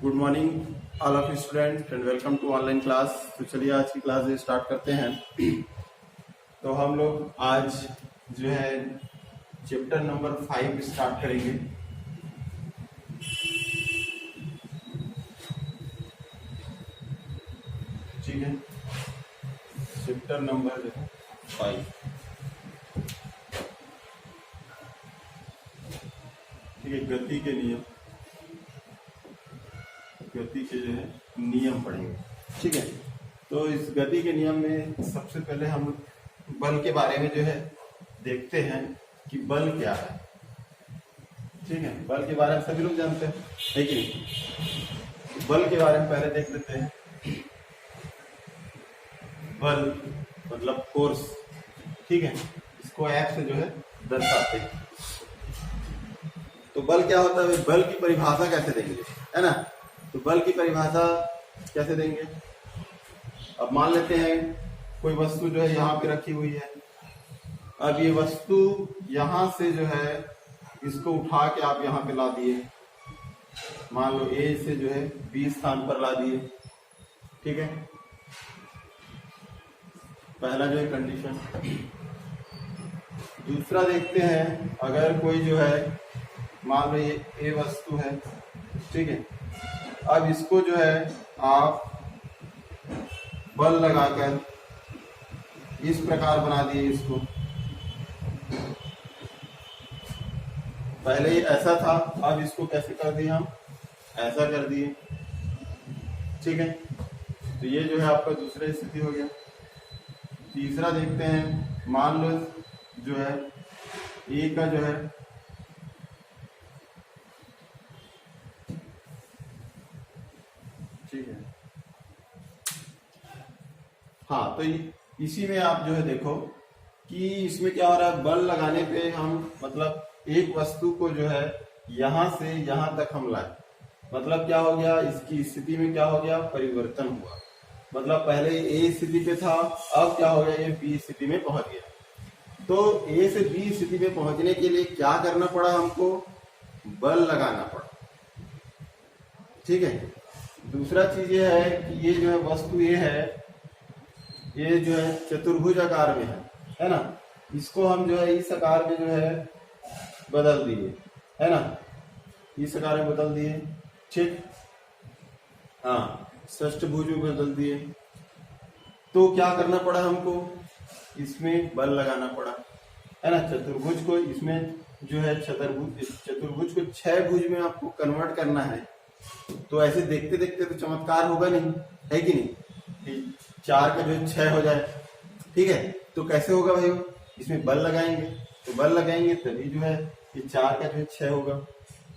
Good morning all of student and welcome to online class. तो चलिए आज की क्लास स्टार्ट करते हैं। तो हम लोग आज जो है चैप्टर नंबर 5 स्टार्ट करेंगे। ठीक है, चैप्टर नंबर जो है 5। ठीक है, गति के नियम, गति के जो है नियम पढ़ेंगे। ठीक है, तो इस गति के नियम में सबसे पहले हम बल के बारे में जो है देखते हैं कि बल क्या है। ठीक है, बल के बारे में सभी लोग जानते हैं, है कि नहीं? बल के बारे में पहले देख लेते हैं। बल मतलब फोर्स। ठीक है, इसको F से जो है दर्शाते हैं। तो बल क्या होता है, बल की परिभाषा कैसे देंगे, है ना? तो बल की परिभाषा कैसे देंगे? अब मान लेते हैं कोई वस्तु जो है यहाँ पे रखी हुई है। अब ये वस्तु यहाँ से जो है इसको उठा के आप यहाँ पे ला दिए, मान लो A से जो है B स्थान पर ला दिए। ठीक है, पहला जो है कंडीशन। दूसरा देखते हैं, अगर कोई जो है मान लो ये A वस्तु है, ठीक है, अब इसको जो है आप बल लगाकर इस प्रकार बना दिए इसको। पहले ये ऐसा था, अब इसको कैसे कर दिए हम, ऐसा कर दिए। ठीक है, तो ये जो है आपका दूसरा स्थिति हो गया। तीसरा देखते हैं, मान लो जो है ए का जो है ठीक है, हाँ, तो इसी में आप जो है देखो कि इसमें क्या हो रहा है, बल लगाने पे हम मतलब एक वस्तु को जो है यहां से यहां तक हम लाए, मतलब क्या हो गया, इसकी स्थिति में क्या हो गया, परिवर्तन हुआ। मतलब पहले ए स्थिति पे था, अब क्या हो गया, ये बी स्थिति में पहुंच गया। तो ए से बी स्थिति में पहुंचने के लिए क्या करना पड़ा, हमको बल लगाना पड़ा। ठीक है, दूसरा चीज ये है कि ये जो है वस्तु ये है, ये जो है चतुर्भुज आकार में है ना? इसको हम जो है इस आकार में जो है बदल दिए, है ना? इस आकार में बदल दिए। ठीक, हाँ, षष्ठभुज में बदल दिए। तो क्या करना पड़ा हमको, इसमें बल लगाना पड़ा, है ना? चतुर्भुज को इसमें जो है चतुर्भुज को 6 भुज में आपको कन्वर्ट करना है। तो ऐसे देखते देखते तो चमत्कार होगा नहीं, है कि नहीं? 4 का जो है 6 हो जाए। ठीक है, तो कैसे होगा भाई, इसमें बल लगाएंगे, तो बल लगाएंगे तभी जो है ये 4 का जो है 6 होगा।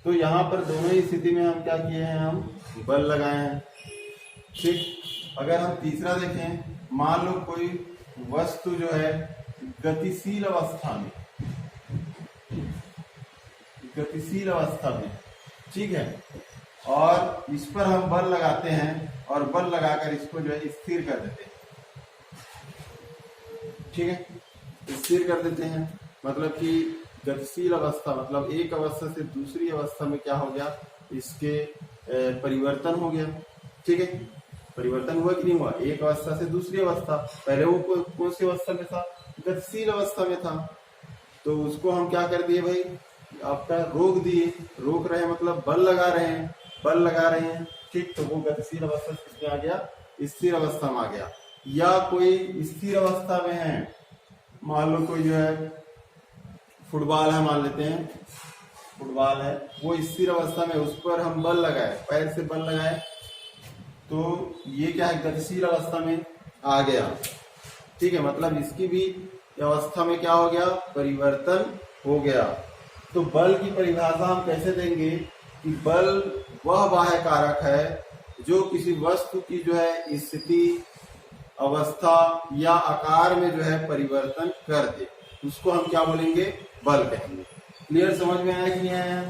तो यहाँ पर दोनों ही स्थिति में हम क्या किए हैं, हम बल लगाए हैं। ठीक, अगर हम तीसरा देखें, मान लो कोई वस्तु जो है गतिशील अवस्था में, गतिशील अवस्था में, ठीक है, और इस पर हम बल लगाते हैं और बल लगाकर इसको जो है स्थिर कर देते हैं। ठीक है, स्थिर कर देते हैं मतलब कि गतिशील अवस्था मतलब एक अवस्था से दूसरी अवस्था में क्या हो गया, इसके परिवर्तन हो गया। ठीक है, परिवर्तन हुआ कि नहीं हुआ, एक अवस्था से दूसरी अवस्था। पहले वो कौन सी अवस्था में था, गतिशील अवस्था में था, तो उसको हम क्या कर दिए भाई, आपका रोक दिए। रोक रहे हैं मतलब बल लगा रहे हैं, बल लगा रहे हैं। ठीक, तो वो गतिशील अवस्था से किसमें आ गया, स्थिर अवस्था में आ गया। या कोई स्थिर अवस्था में है, मान लो कोई जो है फुटबॉल है, मान लेते हैं फुटबॉल है, वो स्थिर अवस्था में, उस पर हम बल लगाए, पैर से बल लगाए, तो ये क्या है, गतिशील अवस्था में आ गया। ठीक है, मतलब इसकी भी अवस्था में क्या हो गया, परिवर्तन हो गया। तो बल की परिभाषा हम कैसे देंगे कि बल वह बाह्य कारक है जो किसी वस्तु की जो है स्थिति, अवस्था या आकार में जो है परिवर्तन कर दे, उसको हम क्या बोलेंगे, बल कहेंगे। क्लियर, समझ में आया कि नहीं आया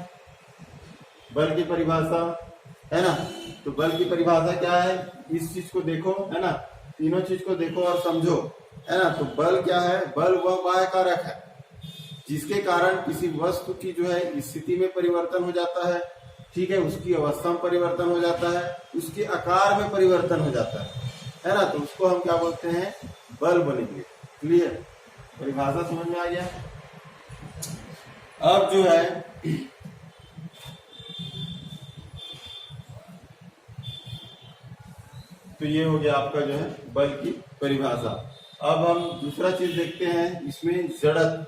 बल की परिभाषा, है ना? तो बल की परिभाषा क्या है, इस चीज को देखो, है ना, तीनों चीज को देखो और समझो, है ना? तो बल क्या है, बल वह बाह्य कारक है जिसके कारण किसी वस्तु की जो है स्थिति में परिवर्तन हो जाता है, ठीक है, उसकी अवस्था में परिवर्तन हो जाता है, उसके आकार में परिवर्तन हो जाता है ना, तो उसको हम क्या बोलते हैं, बल बोलेंगे। क्लियर, परिभाषा समझ में आ गया। अब जो है तो ये हो गया आपका जो है बल की परिभाषा। अब हम दूसरा चीज देखते हैं, इसमें जड़त्व।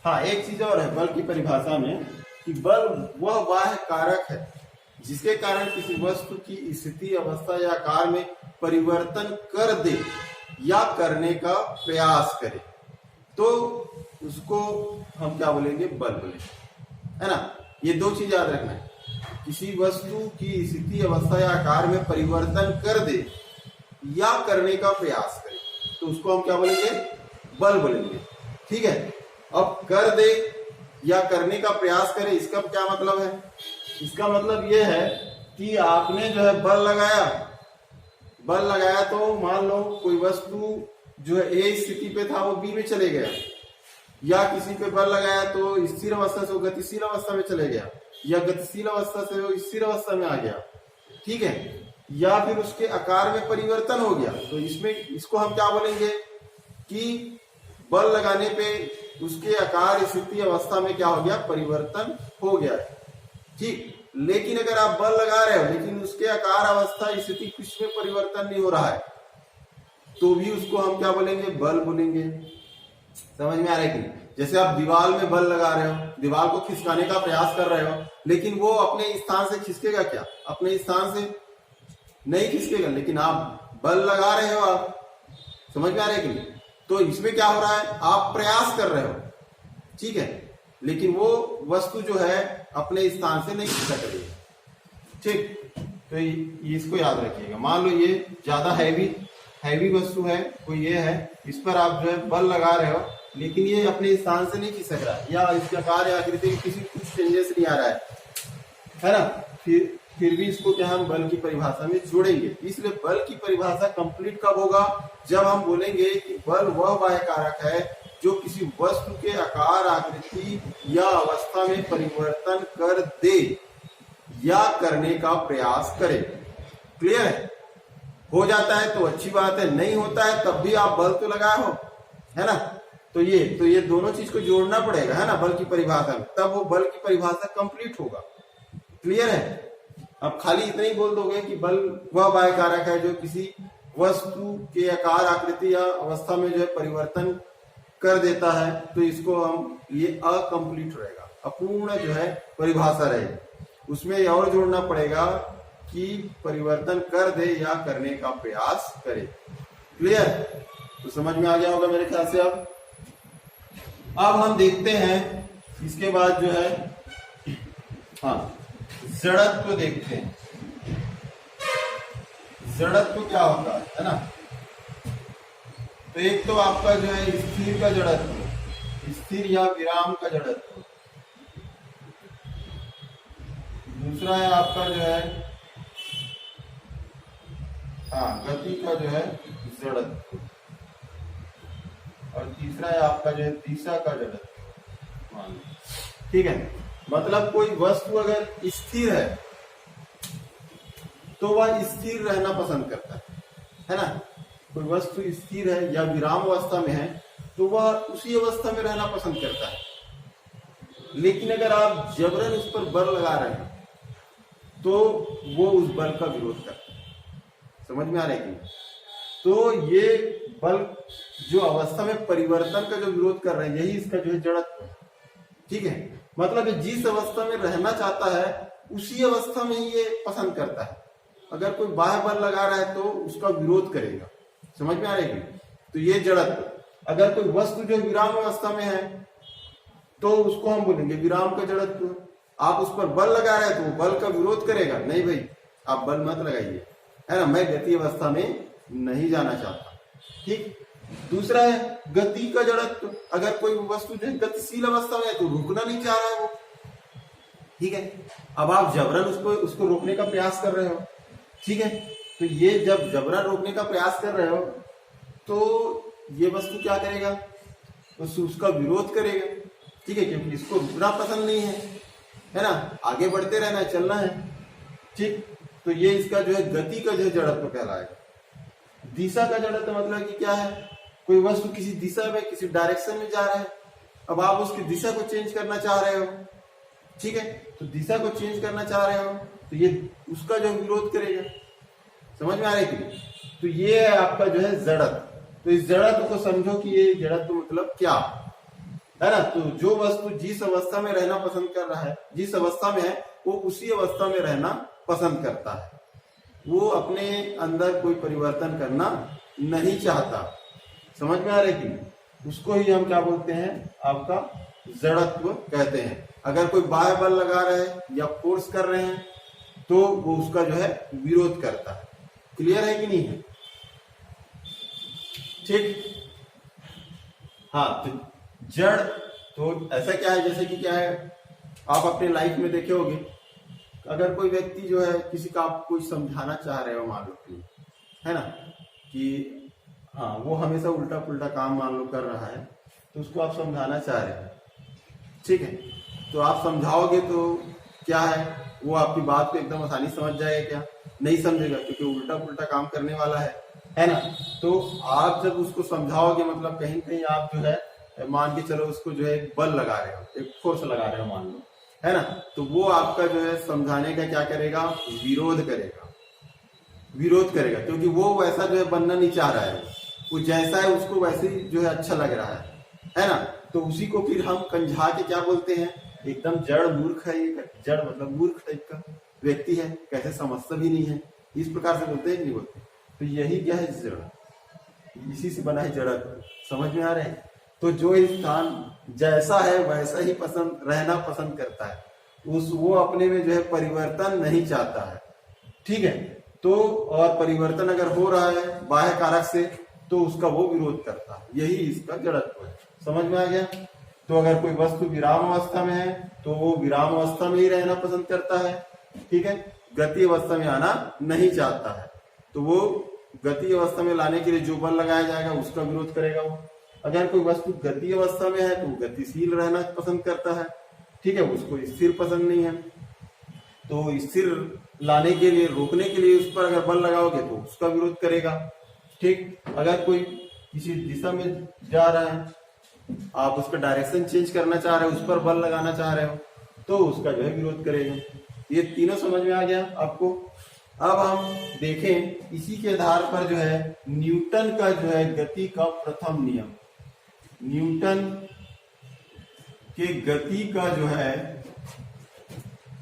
हाँ, एक चीज और है बल की परिभाषा में कि बल वह बाह्य कारक है जिसके कारण किसी वस्तु की स्थिति, अवस्था या आकार में परिवर्तन कर दे या करने का प्रयास करे, तो उसको हम क्या बोलेंगे, बल बोलेंगे, है ना। ये दो चीज याद रखना है, किसी वस्तु की स्थिति, अवस्था या आकार में परिवर्तन कर दे या करने का प्रयास करे, तो उसको हम क्या बोलेंगे, बल बोलेंगे। ठीक है, अब कर दे या करने का प्रयास करे, इसका क्या मतलब है, इसका मतलब यह है कि आपने जो है बल लगाया तो मान लो कोई वस्तु जो है ए स्थिति पे था वो बी में चले गया, या किसी पे बल लगाया तो स्थिर अवस्था से वो गतिशील अवस्था में चले गया, या गतिशील अवस्था से वो स्थिर अवस्था में आ गया, ठीक है, या फिर उसके आकार में परिवर्तन हो गया, तो इसको हम क्या बोलेंगे कि बल लगाने पे उसके आकार, स्थिति, अवस्था में क्या हो गया, परिवर्तन हो गया। ठीक, लेकिन अगर आप बल लगा रहे हो लेकिन उसके आकार, अवस्था, स्थिति कुछ में परिवर्तन नहीं हो रहा है, तो भी उसको हम क्या बोलेंगे, बल बोलेंगे। समझ में आ रहा है कि नहीं? जैसे आप दीवार में बल लगा रहे हो, दीवार को खिसकाने का प्रयास कर रहे हो, लेकिन वो अपने स्थान से खिसकेगा क्या, अपने स्थान से नहीं खिसकेगा, लेकिन आप बल लगा रहे हो। आप समझ में आ रहा है कि नहीं? तो इसमें क्या हो रहा है, आप प्रयास कर रहे हो, ठीक है, लेकिन वो वस्तु जो है अपने स्थान से नहीं खिसक रही है। ठीक, तो इसको याद रखिएगा। मान लो ये ज्यादा हैवी वस्तु है, कोई ये है, इस पर आप जो है बल लगा रहे हो, लेकिन ये अपने स्थान से नहीं खिसक रहा है, या इसके आकार या आकृति में किसी कुछ चेंजेस नहीं आ रहा है ना, फिर भी इसको क्या हम बल की परिभाषा में जोड़ेंगे। इसलिए बल की परिभाषा कंप्लीट कब होगा, जब हम बोलेंगे कि बल वह बाह्य कारक है जो किसी वस्तु के आकार, आकृति या अवस्था में परिवर्तन कर दे या करने का प्रयास करे। क्लियर है? हो जाता है तो अच्छी बात है, नहीं होता है तब भी आप बल तो लगाए हो, है ना। तो ये दोनों चीज को जोड़ना पड़ेगा, है ना, बल की परिभाषा में, तब वो बल की परिभाषा कंप्लीट होगा। क्लियर है? अब खाली इतना ही बोल दोगे कि बल वह बाह्य कारक है जो किसी वस्तु के आकार, आकृति या अवस्था में जो है परिवर्तन कर देता है, तो इसको हम, ये अकम्प्लीट रहेगा, अपूर्ण जो है परिभाषा रहेगी। उसमें और जोड़ना पड़ेगा कि परिवर्तन कर दे या करने का प्रयास करे। क्लियर? तो समझ में आ गया होगा मेरे ख्याल से। अब हम देखते हैं इसके बाद जो है, हाँ, जड़त्व देखते हैं। जड़त्व क्या होता है ना। तो एक तो आपका जो है स्थिर का जड़त्व, स्थिर या विराम का जड़त्व। दूसरा है आपका जो है, हाँ, गति का जो है जड़त्व। और तीसरा है आपका जो है दिशा का जड़त्व। ठीक है, मतलब कोई वस्तु अगर स्थिर है तो वह स्थिर रहना पसंद करता है ना। कोई वस्तु स्थिर है या विराम अवस्था में है तो वह उसी अवस्था में रहना पसंद करता है। लेकिन अगर आप जबरन उस पर बल लगा रहे हैं तो वो उस बल का विरोध करता है। समझ में आ रहा है कि? तो ये बल जो अवस्था में परिवर्तन का जो विरोध कर रहे हैं, यही इसका जो है जड़त्व है। ठीक है, मतलब जिस अवस्था में रहना चाहता है उसी अवस्था में ही ये पसंद करता है। अगर कोई बाह्य बल लगा रहा है तो उसका विरोध करेगा। समझ में आ रहा है कि? तो ये जड़त्व। अगर कोई वस्तु जो विराम अवस्था में है तो उसको हम बोलेंगे विराम का जड़त्व। आप उस पर बल लगा रहे हैं तो वो बल का विरोध करेगा, नहीं भाई आप बल मत लगाइए, है ना, मैं गति अवस्था में नहीं जाना चाहता। ठीक। दूसरा है गति का जड़त्व। अगर कोई वस्तु जो है गतिशील अवस्था में है तो रुकना नहीं चाह रहा है वो। ठीक है, अब आप जबरन उसको रोकने का प्रयास कर रहे हो। ठीक है, तो ये जब जबरन रोकने का प्रयास कर रहे हो तो ये वस्तु क्या करेगा, उसका विरोध करेगा। ठीक है, क्योंकि इसको रुकना पसंद नहीं है ना, आगे बढ़ते रहना है, चलना है। ठीक, तो ये इसका जो है गति का जो है जड़त्व कहलाएगा। दिशा का जड़त्व मतलब कि क्या है, कोई वस्तु किसी दिशा में, किसी डायरेक्शन में जा रहा है, अब आप उसकी दिशा को चेंज करना चाह रहे हो। ठीक है, तो दिशा को चेंज करना चाह रहे हो तो ये उसका जो विरोध करेगा। समझ में आ रहा है कि नहीं? तो ये है आपका जो है जड़त्व। तो इस जड़त्व को समझो कि ये जड़त्व मतलब क्या है ना। तो जो वस्तु जिस अवस्था में रहना पसंद कर रहा है, जिस अवस्था में है, वो उसी अवस्था में रहना पसंद करता है। वो अपने अंदर कोई परिवर्तन करना नहीं चाहता। समझ में आ रहा है कि नहीं? उसको ही हम क्या बोलते हैं, आपका जड़त्व कहते हैं। अगर कोई बाह्य बल लगा रहे हैं या फोर्स कर रहे हैं तो वो उसका जो है विरोध करता है। क्लियर है कि नहीं है? ठीक, हाँ। तो जड़ तो ऐसा क्या है, जैसे कि क्या है, आप अपने लाइफ में देखे होंगे, अगर कोई व्यक्ति जो है किसी का आप कोई समझाना चाह रहे हो, मान लो है ना, कि हाँ वो हमेशा उल्टा पुल्टा काम मान लो कर रहा है, तो उसको आप समझाना चाह रहे हैं। ठीक है, तो आप समझाओगे तो क्या है, वो आपकी बात को एकदम आसानी समझ जाएगा क्या? नहीं समझेगा, क्योंकि उल्टा पुल्टा काम करने वाला है ना। तो आप जब उसको समझाओगे, मतलब कहीं कहीं आप जो है मान के चलो उसको जो है एक बल लगा रहे हो, एक फोर्स लगा रहे हो मान लो, है ना, तो वो आपका जो है समझाने का क्या करेगा, विरोध करेगा। विरोध करेगा क्योंकि वो वैसा जो है बनना नहीं चाह रहा है, वो जैसा है उसको वैसे ही जो है अच्छा लग रहा है ना। तो उसी को फिर हम कंझा के क्या बोलते हैं, एकदम जड़ मूर्ख है, ये जड़ मतलब मूर्ख टाइप का व्यक्ति है, कैसे समझता भी नहीं है, इस प्रकार से बोलते हैं, नहीं बोलते। तो यही क्या है, जड़, इसी से बना है जड़त्व। समझ में आ रहे हैं? तो जो इंसान जैसा है वैसा ही पसंद रहना पसंद करता है, वो अपने में जो है परिवर्तन नहीं चाहता है। ठीक है, तो और परिवर्तन अगर हो रहा है बाह्य कारक से तो उसका वो विरोध करता है, यही इसका जड़त्व है। समझ में आ गया? तो अगर कोई वस्तु विराम अवस्था में है तो वो विराम अवस्था में ही रहना पसंद करता है। ठीक है, गति अवस्था में आना नहीं चाहता है, तो वो गति अवस्था में लाने के लिए जो बल लगाया जाएगा उसका विरोध करेगा वो। अगर कोई वस्तु गति अवस्था में है तो वो गतिशील रहना पसंद करता है। ठीक है, उसको स्थिर पसंद नहीं है, तो स्थिर लाने के लिए, रोकने के लिए उस पर अगर बल लगाओगे तो उसका विरोध करेगा। ठीक, अगर कोई किसी दिशा में जा रहा है, आप उसका डायरेक्शन चेंज करना चाह रहे हो, उस पर बल लगाना चाह रहे हो, तो उसका जो है विरोध करेगा। ये तीनों समझ में आ गया आपको? अब हम देखें इसी के आधार पर जो है न्यूटन का जो है गति का प्रथम नियम, न्यूटन के गति का जो है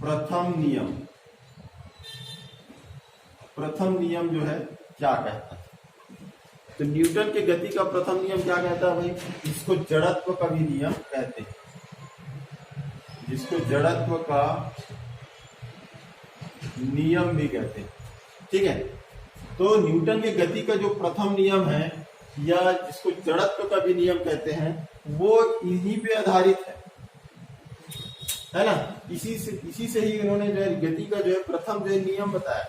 प्रथम नियम जो है क्या कहता है। तो न्यूटन के गति का प्रथम नियम क्या कहता है भाई? इसको जड़त्व का भी नियम कहते हैं, जिसको जड़त्व का नियम भी कहते हैं। ठीक है, तो न्यूटन के गति का जो प्रथम नियम है, या जिसको जड़त्व का भी नियम कहते हैं, वो इन्हीं पे आधारित है ना। इसी से ही उन्होंने जो है गति का जो है प्रथम जो है नियम बताया,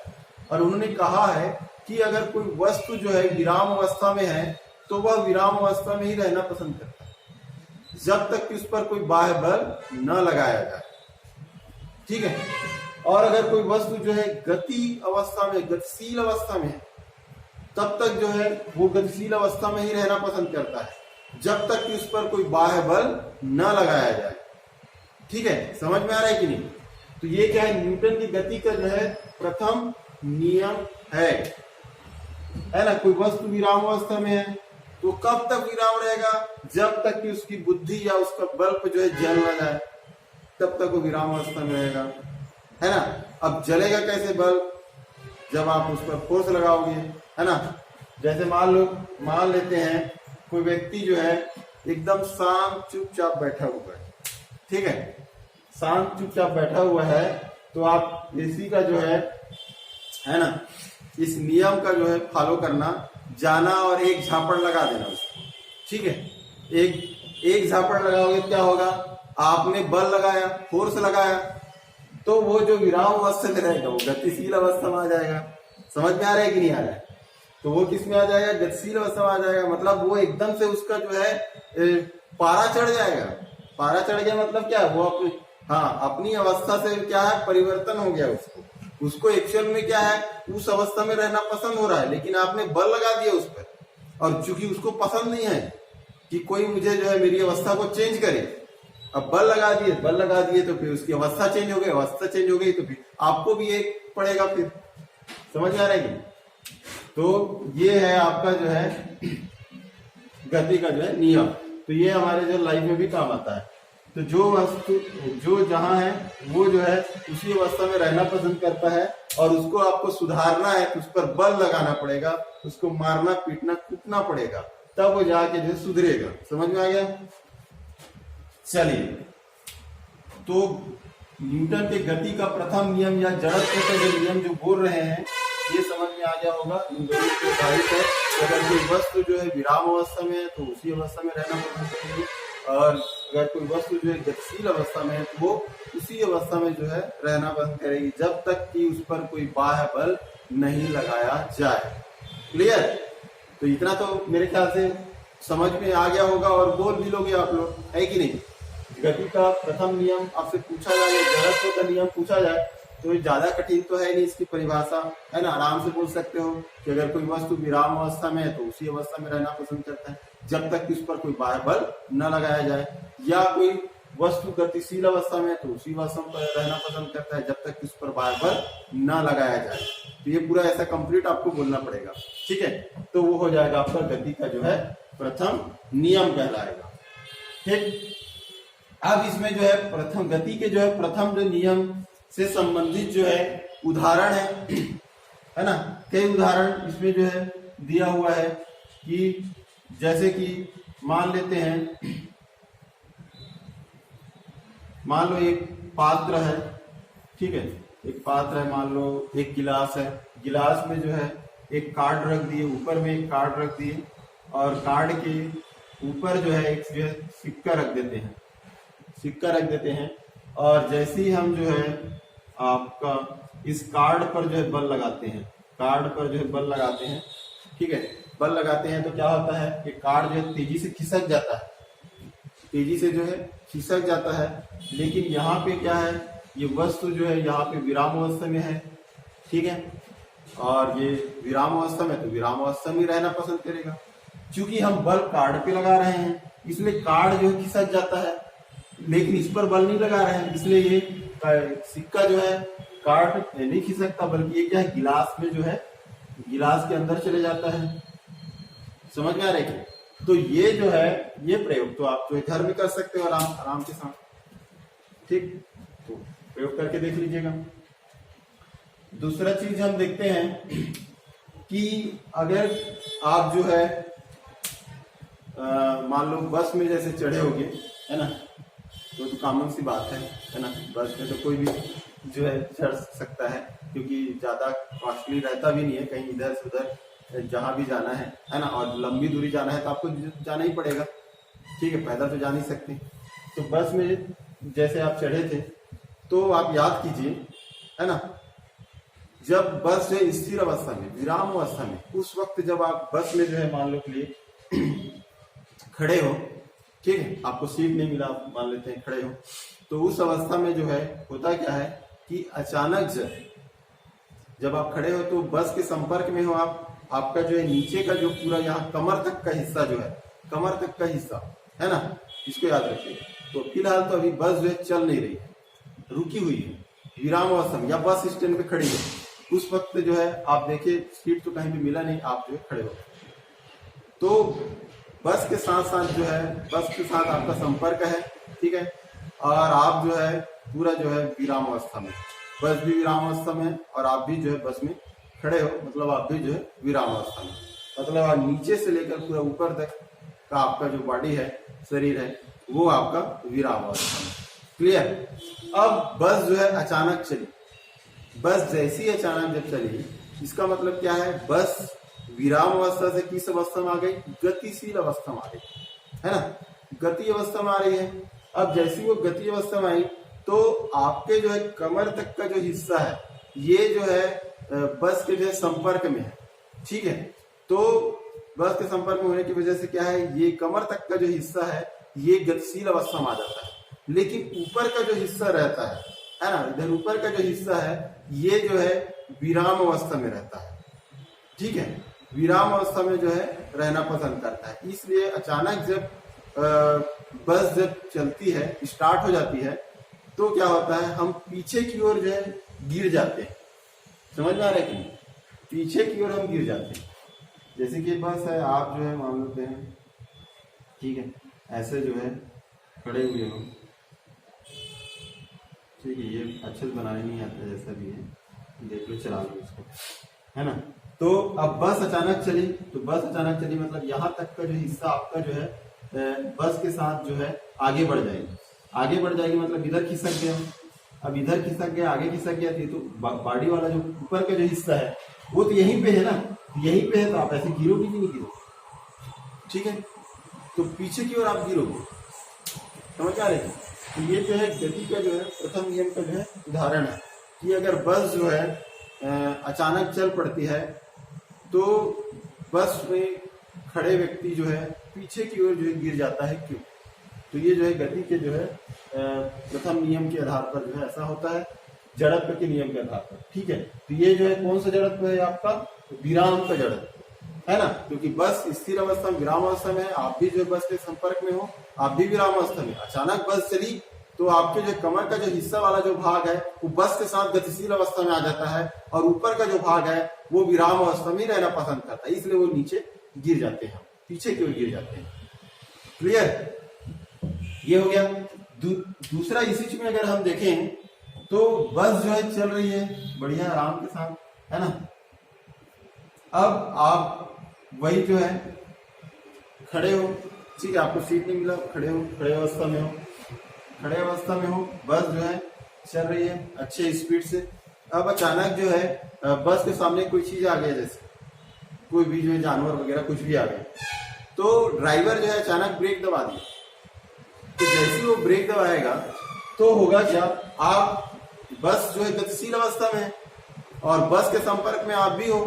और उन्होंने कहा है कि अगर कोई वस्तु जो है विराम अवस्था में है तो वह विराम अवस्था में ही रहना पसंद करता है, जब तक कि उस पर कोई बाह्य बल न लगाया जाए। ठीक है, और अगर कोई वस्तु जो है गति अवस्था में, गतिशील अवस्था में है, तब तक जो है वो गतिशील अवस्था में ही रहना पसंद करता है, जब तक कि उस पर कोई बाह्य बल न लगाया जाए। ठीक है, समझ में आ रहा है कि नहीं? तो ये क्या है, न्यूटन की गति का जो है प्रथम नियम है ना। कोई वस्तु विराम अवस्था में है तो कब तक विराम रहेगा? जब तक कि उसकी बुद्धि या उसका बल्ब जो है जल ना जाए, तब तक वो विराम अवस्था में रहेगा, है ना। अब जलेगा कैसे बल्ब? जब आप उस पर फोर्स लगाओगे, है ना। जैसे मान लेते हैं कोई व्यक्ति जो है एकदम शांत चुपचाप बैठा हुआ है। ठीक है, शांत चुपचाप बैठा हुआ है, तो आप एसी का जो है ना, इस नियम का जो है फॉलो करना, जाना और एक झापड़ लगा देना उसको। ठीक है, एक झापड़ लगाओगे क्या होगा? आपने बल लगाया, फोर्स लगाया, तो वो जो विराम अवस्था में रहेगा वो गतिशील अवस्था में आ जाएगा। समझ में आ रहा है कि नहीं आ रहा है? तो वो किस में आ जाएगा, गतिशील अवस्था में आ जाएगा। मतलब वो एकदम से उसका जो है पारा चढ़ जाएगा। पारा चढ़ गया मतलब क्या है, वो अपनी अवस्था से क्या है, परिवर्तन हो गया। उसको एक्चुअल में क्या है, उस अवस्था में रहना पसंद हो रहा है, लेकिन आपने बल लगा दिया उस पर, और चूंकि उसको पसंद नहीं है कि कोई मुझे जो है मेरी अवस्था को चेंज करे, अब बल लगा दिए तो फिर उसकी अवस्था चेंज हो गई, अवस्था चेंज हो गई तो फिर आपको भी एक पड़ेगा। फिर समझ में आ रहा है? तो ये है आपका जो है गति का जो है नियम। तो ये हमारे जो लाइफ में भी काम आता है। तो जो वस्तु जो जहां है वो जो है उसी अवस्था में रहना पसंद करता है, और उसको आपको सुधारना है तो उस पर बल लगाना पड़ेगा, उसको मारना पीटना कूटना पड़ेगा, तब वो जाके जो है सुधरेगा। समझ में आ गया? चलिए, तो न्यूटन के गति का प्रथम नियम या जड़त्व का जो नियम जो बोल रहे हैं, ये समझ में आ गया होगा। निर्धारित है कि अगर कोई वस्तु जो है विराम अवस्था में है तो उसी अवस्था में रहना पसंद करेगी, और अगर कोई वस्तु जो है गतिशील अवस्था में है तो वो उसी अवस्था में जो है रहना पसंद करेगी, जब तक कि उस पर कोई बाह्य बल नहीं लगाया जाए। क्लियर? तो इतना तो मेरे ख्याल से समझ में आ गया होगा, और बोल भी लोगे आप लोग, है कि नहीं? गति का प्रथम नियम आपसे पूछा जाए, जड़त्व का नियम पूछा जाए, तो ये ज्यादा कठिन तो है नहीं इसकी परिभाषा, है ना। आराम से बोल सकते हो कि अगर कोई वस्तु विराम अवस्था में है तो उसी अवस्था में रहना पसंद करता है, जब तक कि उस पर कोई बाह्य बल न लगाया जाए, या कोई वस्तु गतिशील अवस्था में है तो उसी अवस्था में रहना पसंद करता है, जब तक कि उस पर बाह्य बल न लगाया जाए। तो ये पूरा ऐसा कंप्लीट आपको बोलना पड़ेगा, ठीक है। तो वो हो जाएगा आपका गति का जो है प्रथम नियम कहलाएगा, ठीक। अब इसमें जो है प्रथम गति के जो है प्रथम जो नियम से संबंधित जो है उदाहरण है ना। कई उदाहरण इसमें जो है दिया हुआ है कि जैसे कि मान लेते हैं, मान लो एक पात्र है, ठीक है, एक पात्र है, मान लो एक गिलास है, गिलास में जो है एक कार्ड रख दिए, ऊपर में एक कार्ड रख दिए, और कार्ड के ऊपर जो है एक जो है सिक्का रख देते हैं, सिक्का रख देते हैं। और जैसे ही हम जो है आपका इस कार्ड पर जो है बल लगाते हैं, कार्ड पर जो है बल लगाते हैं, ठीक है, बल लगाते हैं तो क्या होता है कि कार्ड जो है तेजी से खिसक जाता है, तेजी से जो है खिसक जाता है। लेकिन यहाँ पे क्या है, ये वस्तु जो है यहाँ पे विराम अवस्था में है, ठीक है, और ये विराम अवस्था में, तो विराम अवस्था में रहना पसंद करेगा। क्योंकि हम बल कार्ड पे लगा रहे हैं, इसलिए कार्ड जो है खिसक जाता है, लेकिन इस पर बल नहीं लगा रहे हैं, इसलिए ये सिक्का जो है कार्ड नहीं खिसकता, बल्कि ये क्या है, गिलास में जो है, गिलास के अंदर चले जाता है। समझ में आ रहा है? तो ये जो है ये प्रयोग तो आप जो घर में कर सकते हो आराम के साथ, ठीक। तो प्रयोग करके देख लीजिएगा। दूसरा चीज हम देखते हैं कि अगर आप जो है मान लो बस में जैसे चढ़े होगे, है ना, तो कॉमन सी बात है ना, बस में तो कोई भी जो है चढ़ सकता है, क्योंकि ज्यादा कॉस्टली रहता भी नहीं है, कहीं इधर से उधर जहां भी जाना है ना, और लंबी दूरी जाना है तो आपको जाना ही पड़ेगा, ठीक है, पैदल तो जा नहीं सकते। तो बस में जैसे आप चढ़े थे, तो आप याद कीजिए, है ना, जब बस जो है स्थिर अवस्था में, विराम अवस्था में, उस वक्त जब आप बस में जो है मान लो के लिए खड़े हो, ठीक है, आपको सीट नहीं मिला, मान लेते हैं खड़े हो, तो उस अवस्था में जो है होता क्या है कि अचानक जब आप खड़े हो तो बस के संपर्क में हो आप, आपका जो है नीचे का जो पूरा यहाँ कमर तक का हिस्सा जो है, कमर तक का हिस्सा, है ना, इसको याद रखिए। तो फिलहाल तो अभी बस जो है चल नहीं रही, रुकी हुई है, विराम अवस्था में, या बस स्टैंड पे खड़ी है, उस वक्त जो है आप देखिए सीट तो कहीं भी मिला नहीं, आप जो है खड़े हो, तो बस के साथ साथ जो है, बस के साथ आपका संपर्क है, ठीक है, और आप जो है पूरा जो है विराम अवस्था में, बस भी विराम अवस्था में, और आप भी जो है बस में खड़े हो, मतलब आप भी जो है विराम अवस्था में, मतलब आप नीचे से लेकर पूरा ऊपर तक का आपका जो बॉडी है, शरीर है, वो आपका विराम अवस्था में। क्लियर? अब बस जो है अचानक चली, बस जैसी अचानक जब चली, इसका मतलब क्या है, बस विराम अवस्था से किस अवस्था में आ गई, गतिशील अवस्था में आ गई, है ना, गति अवस्था में आ रही है। अब जैसी वो गति अवस्था में आई, तो आपके जो है कमर तक का जो हिस्सा है, ये जो है बस के जो है संपर्क में है, ठीक है, तो बस के संपर्क में होने की वजह से क्या है, ये कमर तक का जो हिस्सा है ये गतिशील अवस्था में आ जाता है, लेकिन ऊपर का जो हिस्सा रहता है ना, इधर ऊपर का जो हिस्सा है ये जो है विराम अवस्था में रहता है। ठीक है, विराम अवस्था में जो है रहना पसंद करता है। इसलिए अचानक जब बस जब चलती है, स्टार्ट हो जाती है, तो क्या होता है, हम पीछे की ओर जो है गिर जाते हैं। समझ में आ रहा है कि नहीं? पीछे की ओर हम गिर जाते हैं। जैसे कि बस है, आप जो है मान लेते हैं, ठीक है, ऐसे जो है खड़े हुए हो, ठीक है, ये अच्छे से बनाने नहीं आता, जैसा भी है देख लो, चला लो इसको, है ना। तो अब बस अचानक चली, तो बस अचानक चली मतलब यहाँ तक का जो हिस्सा आपका जो है बस के साथ जो है आगे बढ़ जाएगी। आगे बढ़ जाएगी मतलब इधर खिसक गया, अब इधर खिसक गया, आगे खिसक गया, तो बॉडी वाला जो ऊपर का जो हिस्सा है वो तो यहीं पे है ना, यहीं पे है, तो आप ऐसे गिरोगे कि नहीं गिरोगे? ठीक है, तो पीछे की ओर आप गिरोगे। समझ आ रही है? तो ये जो है गति का जो है प्रथम नियम का जो है उदाहरण है कि अगर बस जो है अचानक चल पड़ती है तो बस में खड़े व्यक्ति जो है पीछे की ओर जो है गिर जाता है। क्यों? तो ये जो है गति के जो है प्रथम नियम के आधार पर जो है ऐसा होता है, जड़त्व के नियम के आधार पर। ठीक है, तो ये जो है कौन सा जड़त्व है आपका? विराम का जड़त्व है ना, क्योंकि बस स्थिर अवस्था में, विराम अवस्था में, आप भी जो है बस के संपर्क में हो, आप भी विराम अवस्था में। अचानक बस चली तो आपके जो कमर का जो हिस्सा वाला जो भाग है वो बस के साथ गतिशील अवस्था में आ जाता है, और ऊपर का जो भाग है वो विराम अवस्था में रहना पसंद करता है, इसलिए वो नीचे गिर जाते हैं, पीछे की ओर गिर जाते हैं। क्लियर? ये हो गया। दूसरा इसी चीज में अगर हम देखें तो बस जो है चल रही है बढ़िया आराम के साथ, है ना। अब आप वही जो है खड़े हो, ठीक है, आपको सीट नहीं मिला, खड़े हो, खड़े अवस्था में हो, खड़े अवस्था में हो, बस जो है चल रही है अच्छे स्पीड से। अब अचानक जो है बस के सामने कोई चीज आ गई, जैसे कोई भी जो है जानवर वगैरह कुछ भी आ गया, तो ड्राइवर जो है अचानक ब्रेक दबा दिया। तो जैसे ही वो ब्रेक दबाएगा तो होगा क्या, आप बस जो है गतिशील अवस्था में है और बस के संपर्क में आप भी हो,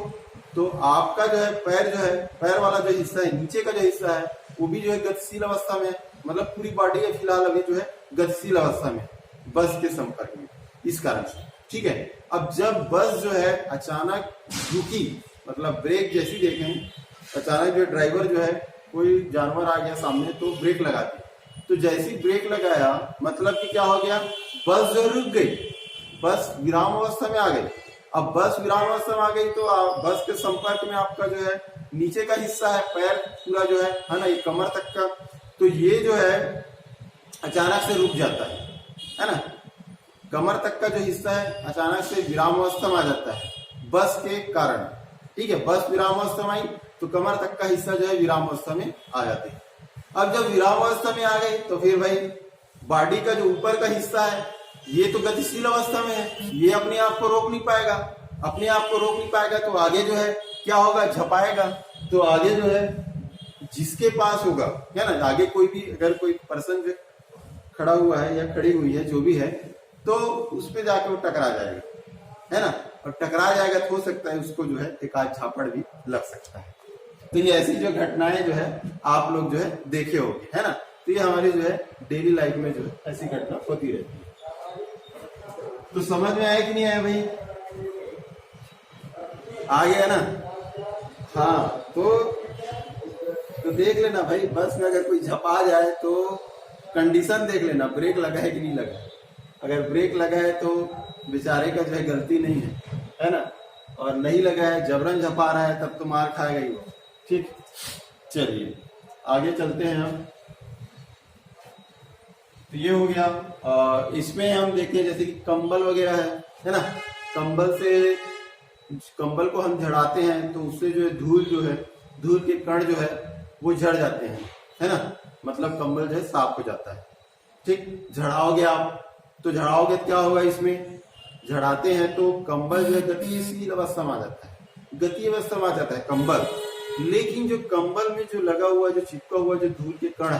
तो आपका जो है पैर वाला जो हिस्सा है, नीचे का जो हिस्सा है वो भी जो है गतिशील अवस्था में, मतलब पूरी बॉडी है फिलहाल अभी जो है गतिशील अवस्था में बस के संपर्क में, इस कारण से। ठीक है, अब जब बस जो है अचानक रुकी, मतलब ब्रेक जैसी देखें, अचानक जो ड्राइवर जो है कोई जानवर आ गया सामने तो ब्रेक लगा दी, तो जैसी ब्रेक लगाया मतलब कि क्या हो गया, बस जो रुक गई, बस विराम अवस्था में आ गई। अब बस विराम अवस्था में आ गई तो बस के संपर्क में आपका जो है नीचे का हिस्सा है, पैर पूरा जो है ना, ये कमर तक का, तो ये जो है अचानक से रुक जाता है ना। कमर तक का जो हिस्सा है अचानक से विराम अवस्था में आ जाता है बस के कारण। ठीक है, बस विराम अवस्था में आई तो कमर तक का हिस्सा जो है विराम अवस्था में आ जाते हैं। अब जब विराम अवस्था में आ गई तो फिर भाई बॉडी का जो ऊपर का हिस्सा है ये तो गतिशील अवस्था में है, ये अपने आप को रोक नहीं पाएगा, अपने आप को रोक नहीं पाएगा, तो आगे जो है क्या होगा, झपाएगा। तो आगे जो है जिसके पास होगा, क्या ना, आगे कोई भी अगर कोई पर्सन जो खड़ा हुआ है या खड़ी हुई है जो भी है, तो उस पे जाके वो टकरा जाएगा, है ना, और टकरा जाएगा तो हो सकता है उसको जो है एक आध झापड़ भी लग सकता है। तो ये ऐसी जो घटनाएं जो है आप लोग जो है देखे होंगे, है ना। तो ये हमारी जो है डेली लाइफ में जो है ऐसी घटना होती रहती है। तो समझ में आया कि नहीं आया भाई? आ गया ना? हाँ, तो देख लेना भाई, बस में अगर कोई झपा जाए तो कंडीशन देख लेना, ब्रेक लगा है कि नहीं लगा। अगर ब्रेक लगा है तो बेचारे का जो है गलती नहीं है ना, और नहीं लगा है, जबरन झपा रहा है, तब तो मार खाएगा ही वो। ठीक, चलिए आगे चलते हैं हम। तो ये हो गया। इसमें हम देखते हैं जैसे कि कंबल वगैरह है ना, कंबल को हम झड़ाते हैं तो उससे जो है धूल के कण जो है वो झड़ जाते हैं, है ना, मतलब कंबल जो है साफ हो जाता है। ठीक, झड़ाओगे आप तो झड़ाओगे क्या होगा, इसमें झड़ाते हैं तो कंबल जो है गतिशील अवस्था में आ जाता है, गति अवस्था में आ जाता है कंबल। लेकिन जो कंबल में जो लगा हुआ, जो चिपका हुआ जो धूल के कण